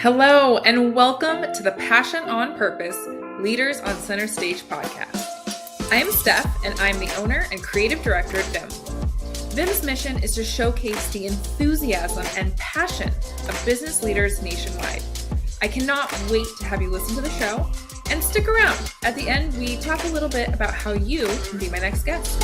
Hello, and welcome to the Passion on Purpose Leaders on Center Stage podcast. I am Steph, and I'm the owner and creative director at VIM. VIM's mission is to showcase the enthusiasm and passion of business leaders nationwide. I cannot wait to have you listen to the show, and stick around. At the end, we talk a little bit about how you can be my next guest.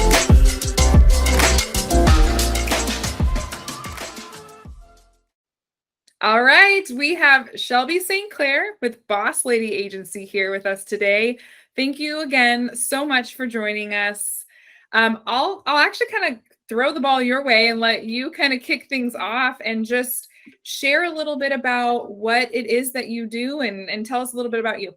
All right, we have Shelby St. Clair with Boss Lady Agency here with us today. Thank you again so much for joining us. I'll actually kind of throw the ball your way and let you kind of kick things off and just share a little bit about what it is that you do and tell us a little bit about you.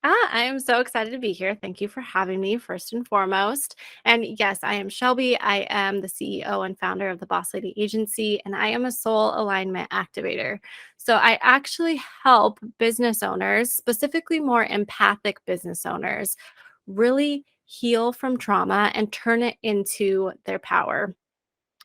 I am so excited to be here. Thank you for having me, first and foremost. And yes, I am Shelby. I am the CEO and founder of the Boss Lady Agency, and I am a soul alignment activator. So I actually help business owners, specifically more empathic business owners, really heal from trauma and turn it into their power.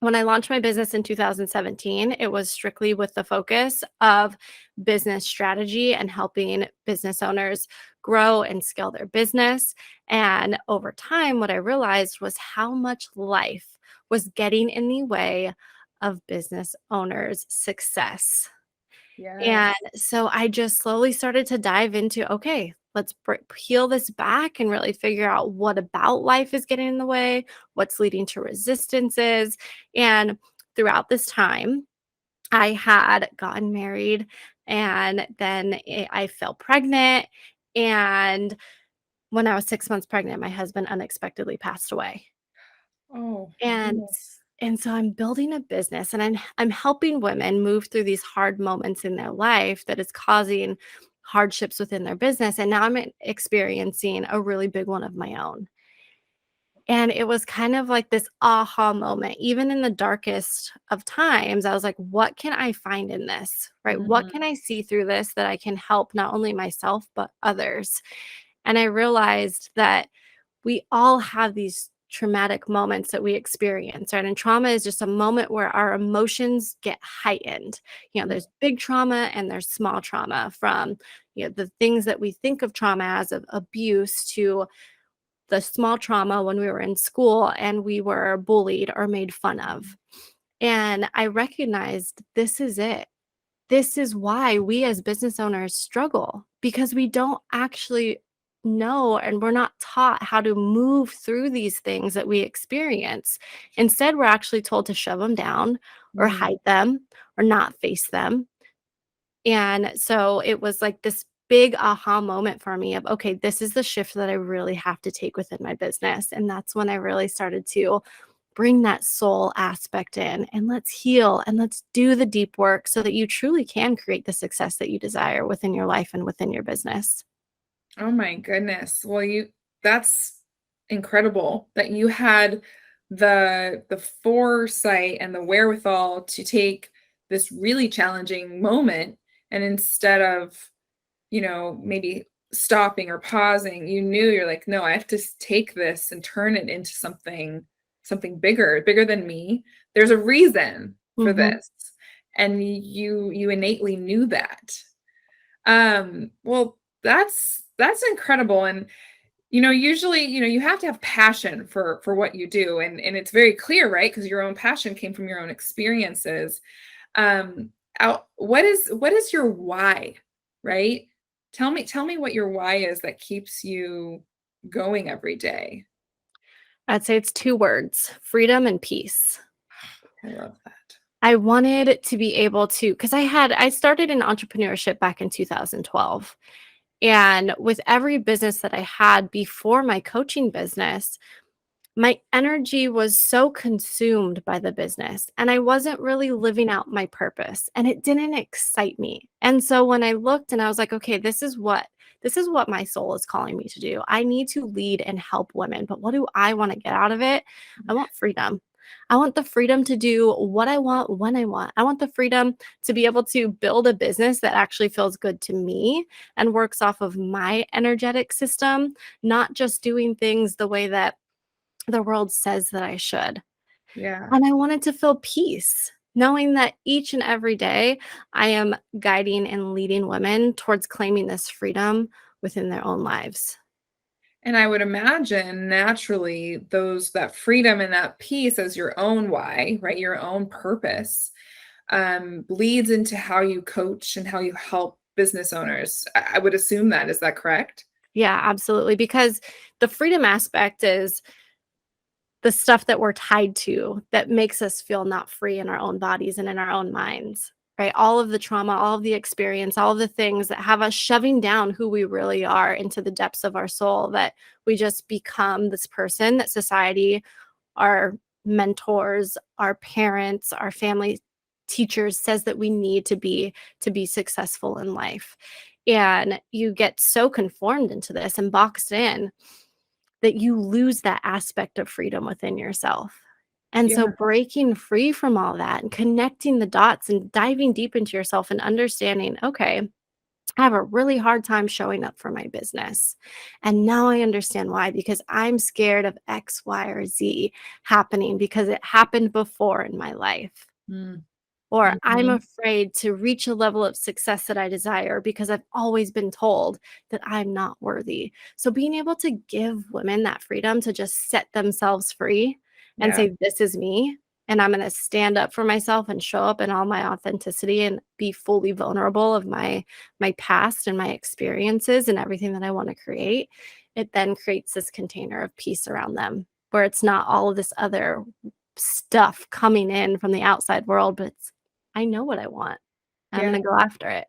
When I launched my business in 2017, it was strictly with the focus of business strategy and helping business owners grow and scale their business. And over time, what I realized was how much life was getting in the way of business owners' success. Yes. And so I just slowly started to dive into, okay, let's peel this back and really figure out what about life is getting in the way, what's leading to resistances. And throughout this time, I had gotten married, and then I fell pregnant. And when I was 6 months pregnant, my husband unexpectedly passed away. Oh, my And goodness. and so I'm building a business, and I'm helping women move through these hard moments in their life that is causing hardships within their business, and now I'm experiencing a really big one of my own. And it was kind of like this aha moment. Even in the darkest of times, I was like, what can I find in this? Right? What Mhm. can I see through this that I can help not only myself but others? And I realized that we all have these traumatic moments that we experience, right? And trauma is just a moment where our emotions get heightened. There's big trauma and there's small trauma, from the things that we think of trauma as, of abuse, to the small trauma when we were in school and we were bullied or made fun of. And I recognized, this is it. This is why we as business owners struggle, because we don't actually know, and we're not taught how to move through these things that we experience. Instead, we're actually told to shove them down or Mm. hide them or not face them. And so it was like this big aha moment for me of, okay, this is the shift that I really have to take within my business. And that's when I really started to bring that soul aspect in, and let's heal and let's do the deep work so that you truly can create the success that you desire within your life and within your business. Oh my goodness. Well, that's incredible that you had the foresight and the wherewithal to take this really challenging moment, and instead of, maybe stopping or pausing, you're like, no, I have to take this and turn it into something bigger than me. There's a reason for Mhm. this. And you innately knew that. Well, that's incredible. And usually, you have to have passion for what you do, and it's very clear, right? Because your own passion came from your own experiences. Um, what is your why, right? Tell me what your why is that keeps you going every day. I'd say it's two words: freedom and peace. I love that. I wanted to be able to, because I started in entrepreneurship back in 2012. And with every business that I had before my coaching business, my energy was so consumed by the business, and I wasn't really living out my purpose, and it didn't excite me. And so when I looked and I was like, okay, this is what my soul is calling me to do. I need to lead and help women, but what do I want to get out of it? I want freedom. I want the freedom to do what I want when I want. I want the freedom to be able to build a business that actually feels good to me and works off of my energetic system, not just doing things the way that the world says that I should. Yeah. And I wanted to feel peace. knowing that each and every day I am guiding and leading women towards claiming this freedom within their own lives. And I would imagine naturally those that freedom and that peace as your own why, right? Your own purpose bleeds into how you coach and how you help business owners. I would assume that. Is that correct? Yeah, absolutely. Because the freedom aspect is the stuff that we're tied to that makes us feel not free in our own bodies and in our own minds, right? All of the trauma, all of the experience, all of the things that have us shoving down who we really are into the depths of our soul, that we just become this person that society, our mentors, our parents, our family teachers says that we need to be successful in life. And you get so conformed into this and boxed in that you lose that aspect of freedom within yourself. And so Yeah. breaking free from all that and connecting the dots and diving deep into yourself and understanding, okay, I have a really hard time showing up for my business. And now I understand why, because I'm scared of X, Y, or Z happening because it happened before in my life. Mm. Or I'm Mhm. afraid to reach a level of success that I desire because I've always been told that I'm not worthy. So being able to give women that freedom to just set themselves free and Yeah. say, "This is me, and I'm gonna stand up for myself and show up in all my authenticity and be fully vulnerable of my past and my experiences and everything that I wanna create," it then creates this container of peace around them, where it's not all of this other stuff coming in from the outside world, but it's I know what I want. I'm Yeah. gonna go after it.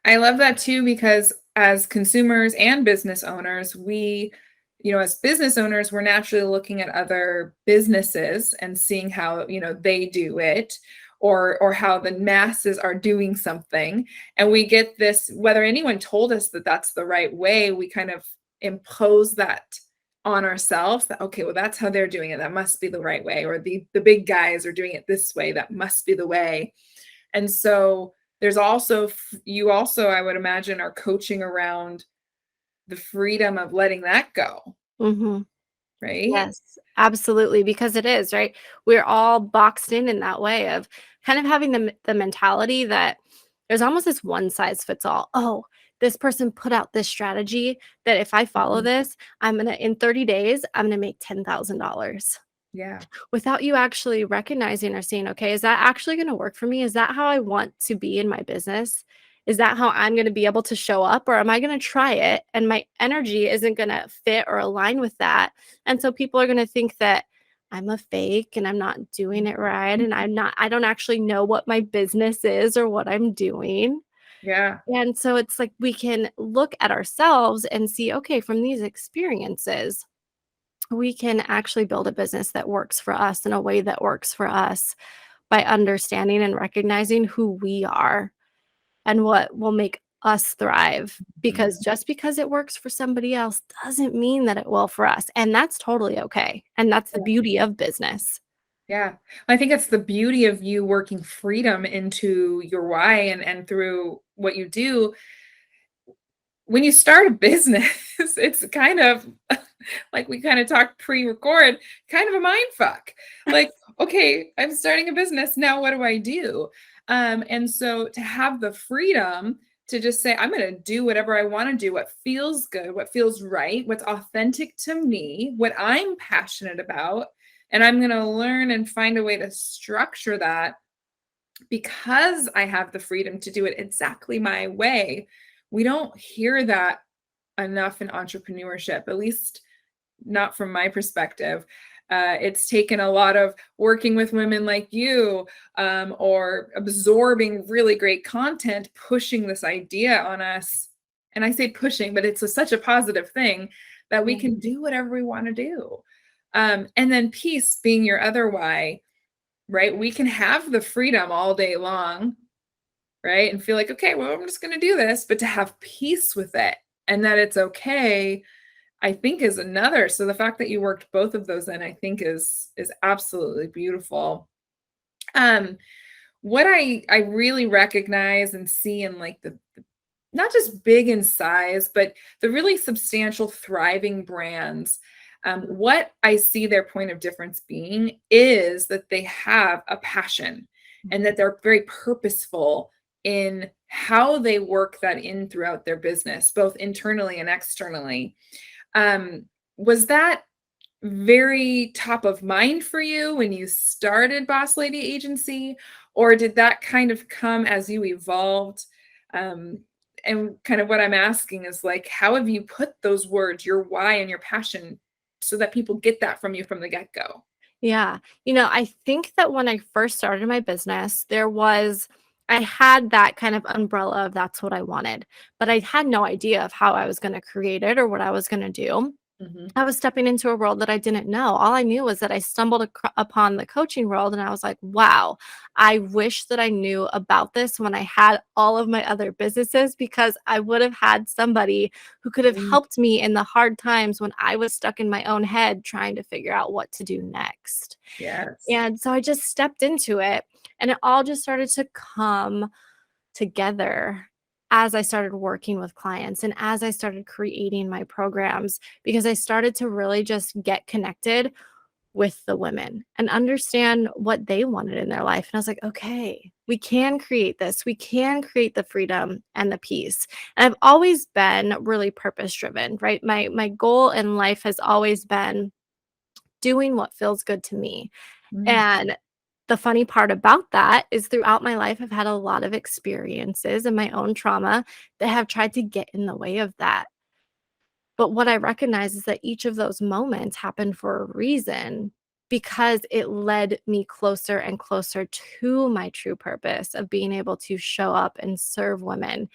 I love that too because as consumers and business owners, as business owners, we're naturally looking at other businesses and seeing how, they do it or how the masses are doing something. And we get this, whether anyone told us that that's the right way, we kind of impose that on ourselves that, okay, well, that's how they're doing it. That must be the right way. Or the big guys are doing it this way. That must be the way. And so there's also you also, I would imagine, are coaching around the freedom of letting that go, Mhm. right? Yes, absolutely, because it is, right? We're all boxed in that way of kind of having the mentality that there's almost this one size fits all. "Oh, this person put out this strategy that if I follow Mhm. this, I'm gonna in 30 days, I'm gonna make $10,000." Yeah. Without you actually recognizing or saying, "Okay, is that actually gonna work for me? Is that how I want to be in my business? Is that how I'm gonna be able to show up, or am I gonna try it and my energy isn't gonna fit or align with that?" And so people are gonna think that I'm a fake and I'm not doing it right, Mhm. and I don't actually know what my business is or what I'm doing. Yeah. And so it's like we can look at ourselves and see, okay, from these experiences we can actually build a business that works for us in a way that works for us by understanding and recognizing who we are and what will make us thrive. Because Mhm. just because it works for somebody else doesn't mean that it will for us. And that's totally okay. And that's the beauty of business. Yeah. I think it's the beauty of you working freedom into your why and through what you do. When you start a business, it's kind of like we kind of talked pre-record, kind of a mind fuck. Like, okay, I'm starting a business. Now what do I do? And so to have the freedom to just say, I'm going to do whatever I want to do, what feels good, what feels right, what's authentic to me, what I'm passionate about. And I'm going to learn and find a way to structure that because I have the freedom to do it exactly my way. We don't hear that enough in entrepreneurship, at least not from my perspective. It's taken a lot of working with women like you or absorbing really great content, pushing this idea on us. And I say pushing, but it's such a positive thing that we Yeah. can do whatever we want to do. And then peace being your other why, right? We can have the freedom all day long, right? And feel like, okay, well, I'm just going to do this, but to have peace with it and that it's okay, I think is another. So the fact that you worked both of those in, I think is absolutely beautiful. Um, what I really recognize and see in like the not just big in size, but the really substantial, thriving brands. What I see their point of difference being is that they have a passion. and that they're very purposeful in how they work that in throughout their business, both internally and externally. Was that very top of mind for you when you started Boss Lady Agency, or did that kind of come as you evolved? Um, and kind of what I'm asking is like, how have you put those words, your why and your passion, so that people get that from you from the get-go? Yeah. I think that when I first started my business, I had that kind of umbrella of that's what I wanted, but I had no idea of how I was going to create it or what I was going to do. Mhm. I was stepping into a world that I didn't know. All I knew was that I stumbled upon the coaching world and I was like, wow, I wish that I knew about this when I had all of my other businesses, because I would have had somebody who could have Mm, helped me in the hard times when I was stuck in my own head trying to figure out what to do next. yes. And so I just stepped into it and it all just started to come together as I started working with clients and as I started creating my programs, because I started to really just get connected with the women and understand what they wanted in their life. And I was like, okay, we can create this. We can create the freedom and the peace. And I've always been really purpose driven, right? My goal in life has always been doing what feels good to me. Mm, And the funny part about that is throughout my life, I've had a lot of experiences and my own trauma that have tried to get in the way of that. But what I recognize is that each of those moments happened for a reason, because it led me closer and closer to my true purpose of being able to show up and serve women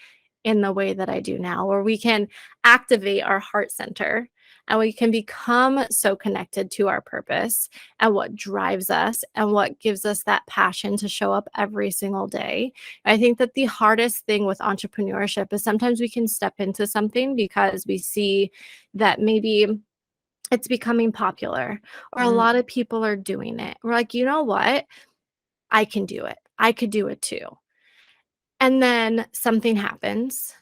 in the way that I do now, where we can activate our heart center and we can become so connected to our purpose and what drives us and what gives us that passion to show up every single day. I think that the hardest thing with entrepreneurship is sometimes we can step into something because we see that maybe it's becoming popular or a mm, lot of people are doing it. We're like, you know what? I can do it. I could do it too. And then something happens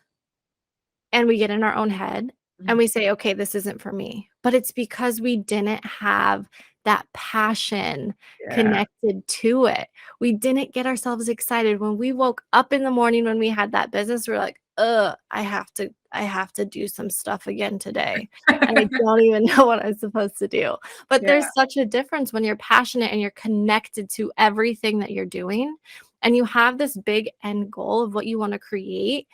and we get in our own head and mm. we say, okay, this isn't for me. But it's because we didn't have that passion Yeah. connected to it. We didn't get ourselves excited when we woke up in the morning when we had that business. We're like, I have to do some stuff again today. And I don't even know what I'm supposed to do. But Yeah. there's such a difference when you're passionate and you're connected to everything that you're doing and you have this big end goal of what you want to create,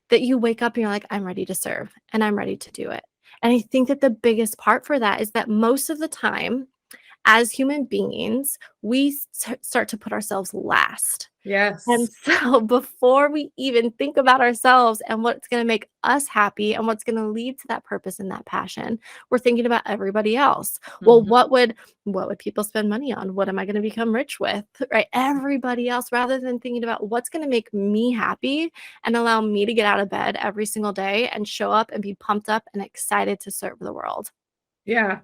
that you wake up and you're like, I'm ready to serve and I'm ready to do it. And I think that the biggest part for that is that most of the time, as human beings, we start to put ourselves last. And Yes. so before we even think about ourselves and what's going to make us happy and what's going to lead to that purpose and that passion, we're thinking about everybody else. Well, Mhm. what would people spend money on? What am I going to become rich with? Right? Everybody else, rather than thinking about what's going to make me happy and allow me to get out of bed every single day and show up and be pumped up and excited to serve the world. Yeah.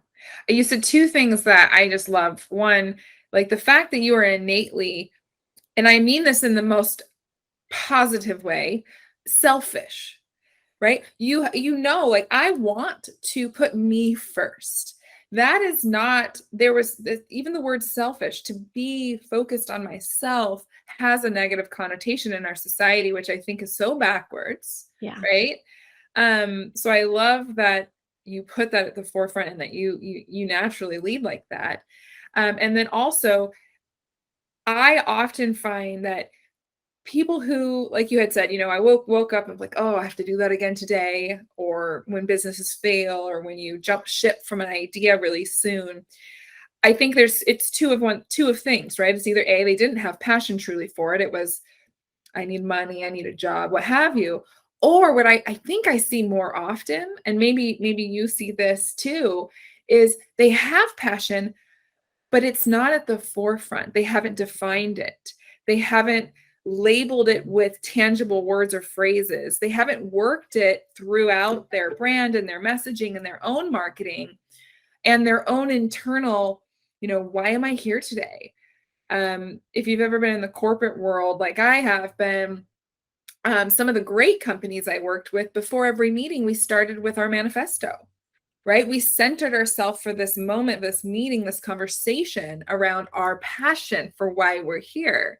You said two things that I just love. One, like the fact that you are innately, and I mean this in the most positive way, selfish, right? Like I want to put me first. That is not, even the word selfish, to be focused on myself has a negative connotation in our society, which I think is so backwards, Yeah. right? So I love that you put that at the forefront and that you naturally lead like that. And then also, I often find that people who, like you had said, I woke up and like, oh, I have to do that again today, or when businesses fail, or when you jump ship from an idea really soon. I think it's two of things, right? It's either A, they didn't have passion truly for it. It was, I need money, I need a job, what have you. Or what I think I see more often, and maybe you see this too, is they have passion, but it's not at the forefront. They haven't defined it. They haven't labeled it with tangible words or phrases. They haven't worked it throughout their brand and their messaging and their own marketing and their own internal, why am I here today? If you've ever been in the corporate world, like I have been, some of the great companies I worked with, before every meeting, we started with our manifesto, right? We centered ourselves for this moment, this meeting, this conversation around our passion for why we're here.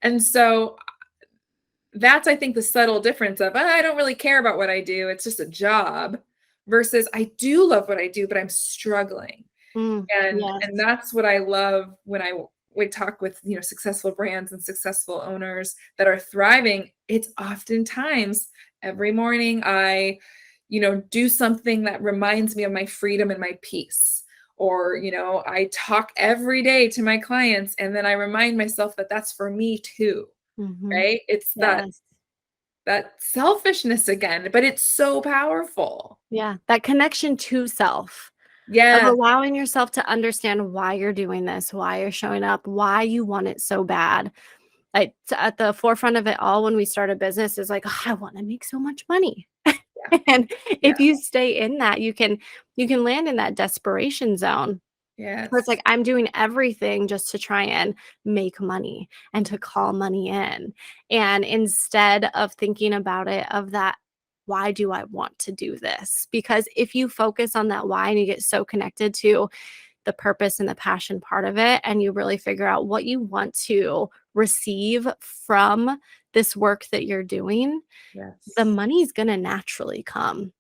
And so that's, I think, the subtle difference of, I don't really care about what I do. It's just a job versus I do love what I do, but I'm struggling. And Yes. that's what I love when we talk with, successful brands and successful owners that are thriving. It's oftentimes every morning I, do something that reminds me of my freedom and my peace. Or, I talk every day to my clients and then I remind myself that that's for me too, Mhm. right? It's Yes. that selfishness again, but it's so powerful. Yeah, that connection to self, of Yes. allowing yourself to understand why you're doing this, why you're showing up, why you want it so bad. Like, at the forefront of it all when we start a business is like, "Oh, I wanna make so much money." Yeah. And if Yeah. you stay in that, you can land in that desperation zone where it's Yes. like, I'm doing everything just to try and make money and to call money in. And instead of thinking about it of that, why do I want to do this? Because if you focus on that why and you get so connected to the purpose and the passion part of it, and you really figure out what you want to receive from this work that you're doing, the Yes. money's going to naturally come.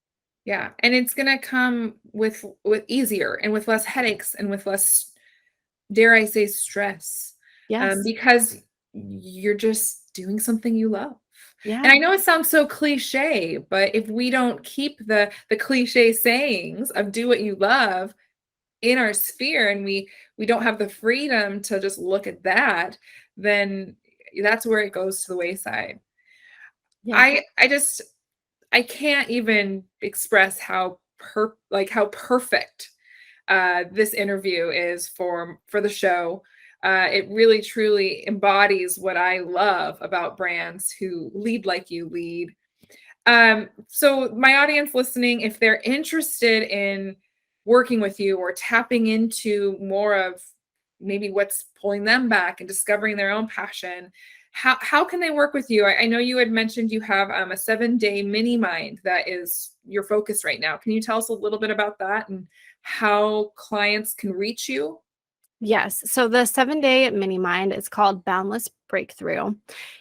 Yeah, and it's gonna come with easier and with less headaches and with less, dare I say, stress, Yes. because you're just doing something you love. And Yeah. I know it sounds so cliche, but if we don't keep the cliche sayings of do what you love in our sphere and we don't have the freedom to just look at that, then that's where it goes to the wayside. Yeah. I can't even express how perfect this interview is for the show. It really truly embodies what I love about brands who lead like you lead. So my audience listening, if they're interested in working with you or tapping into more of maybe what's pulling them back and discovering their own passion, how can they work with you? I know you had mentioned you have a 7-day mini mind that is your focus right now. Can you tell us a little bit about that and how clients can reach you? Yes. So the 7-day mini mind is called Boundless Breakthrough.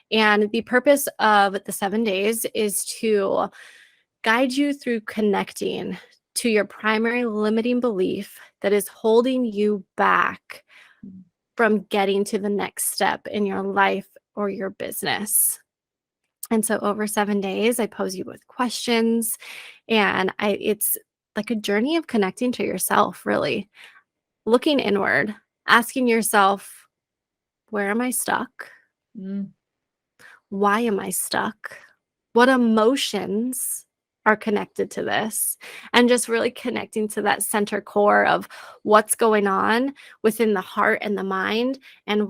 And the purpose of the 7 days is to guide you through connecting to your primary limiting belief that is holding you back from getting to the next step in your life or your business. And so over 7 days, I pose you with questions, and it's like a journey of connecting to yourself, really looking inward, asking yourself, where am I stuck? Mm, Why am I stuck? What emotions are connected to this? And just really connecting to that center core of what's going on within the heart and the mind, and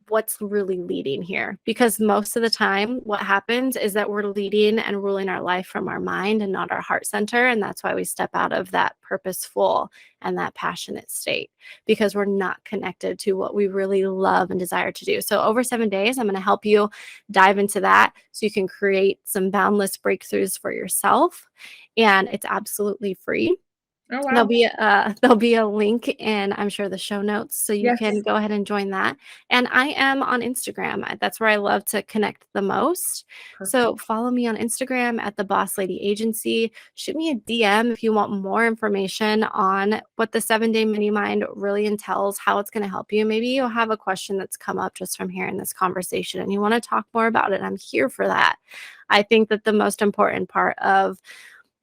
what's really leading here. Because most of the time what happens is that we're leading and ruling our life from our mind and not our heart center, and that's why we step out of that purposeful and that passionate state, because we're not connected to what we really love and desire to do. So over 7 days, I'm going to help you dive into that so you can create some boundless breakthroughs for yourself. And it's absolutely free. oh There'll wow. be there'll be a link in, I'm sure, the show notes, so you can Yes. go ahead and join that. And I am on Instagram. That's where I love to connect the most. So Perfect. follow me on Instagram at the Boss Lady Agency. Shoot me a DM if you want more information on what the 7-day mini mind really entails, how it's going to help you. Maybe you'll have a question that's come up just from hearing this conversation and you want to talk more about it. I'm here for that. I think that the most important part of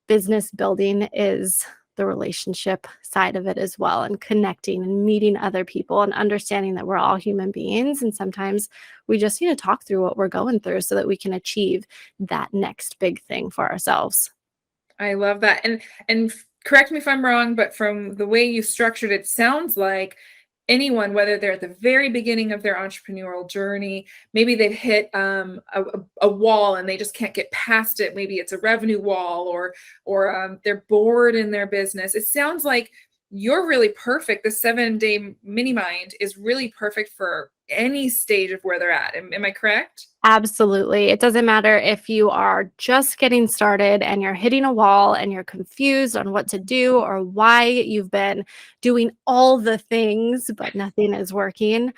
business building is the relationship side of it as well, and connecting and meeting other people and understanding that we're all human beings, and sometimes we just need to talk through what we're going through so that we can achieve that next big thing for ourselves. I love that. And correct me if I'm wrong, but from the way you structured it, sounds like anyone, whether they're at the very beginning of their entrepreneurial journey, maybe they've hit a wall and they just can't get past it. Maybe it's a revenue wall or they're bored in their business. It sounds like you're really perfect. The 7-day mini mind is really perfect for any stage of where they're at. Am I correct? Absolutely. It doesn't matter if you are just getting started and you're hitting a wall and you're confused on what to do or why you've been doing all the things, but nothing is working.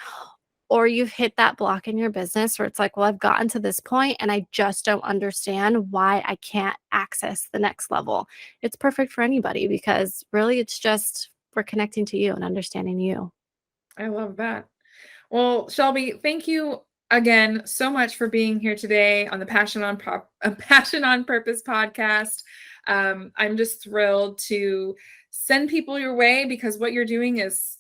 Or you've hit that block in your business where it's like, well, I've gotten to this point and I just don't understand why I can't access the next level. It's perfect for anybody because really it's just we're connecting to you and understanding you. I love that. Well, Shelby, thank you again so much for being here today on the Passion on Purpose podcast. I'm just thrilled to send people your way because what you're doing is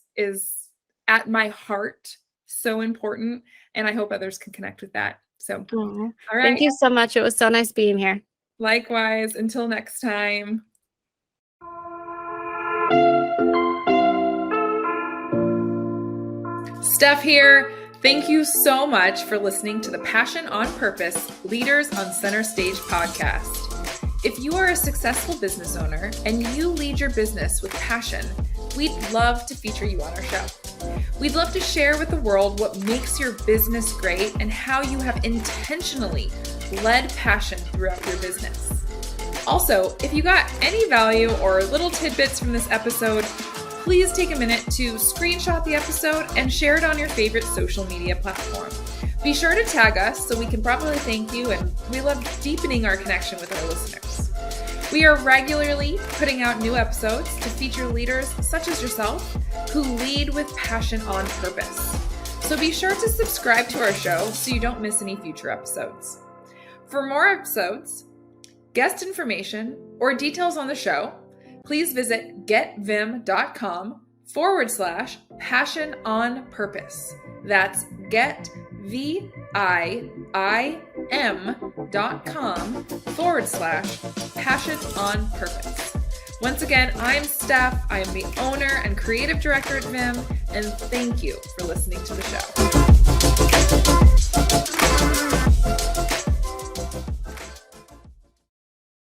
at my heart so important, and I hope others can connect with that. So, Aw. all Thank right. you so much. It was so nice being here. Likewise, until next time. Steph here. Thank you so much for listening to the Passion on Purpose Leaders on Center Stage podcast. If you are a successful business owner and you lead your business with passion, we'd love to feature you on our show. We'd love to share with the world what makes your business great and how you have intentionally led passion throughout your business. Also, if you got any value or little tidbits from this episode, please take a minute to screenshot the episode and share it on your favorite social media platform. Be sure to tag us so we can properly thank you, and we love deepening our connection with our listeners. We are regularly putting out new episodes to feature leaders such as yourself who lead with passion on purpose. So be sure to subscribe to our show so you don't miss any future episodes. For more episodes, guest information, or details on the show, please visit getvim.com/passion on purpose. That's getvim.com/passion on purpose. Once again, I'm Steph. I am the owner and creative director at Vim, and thank you for listening to the show.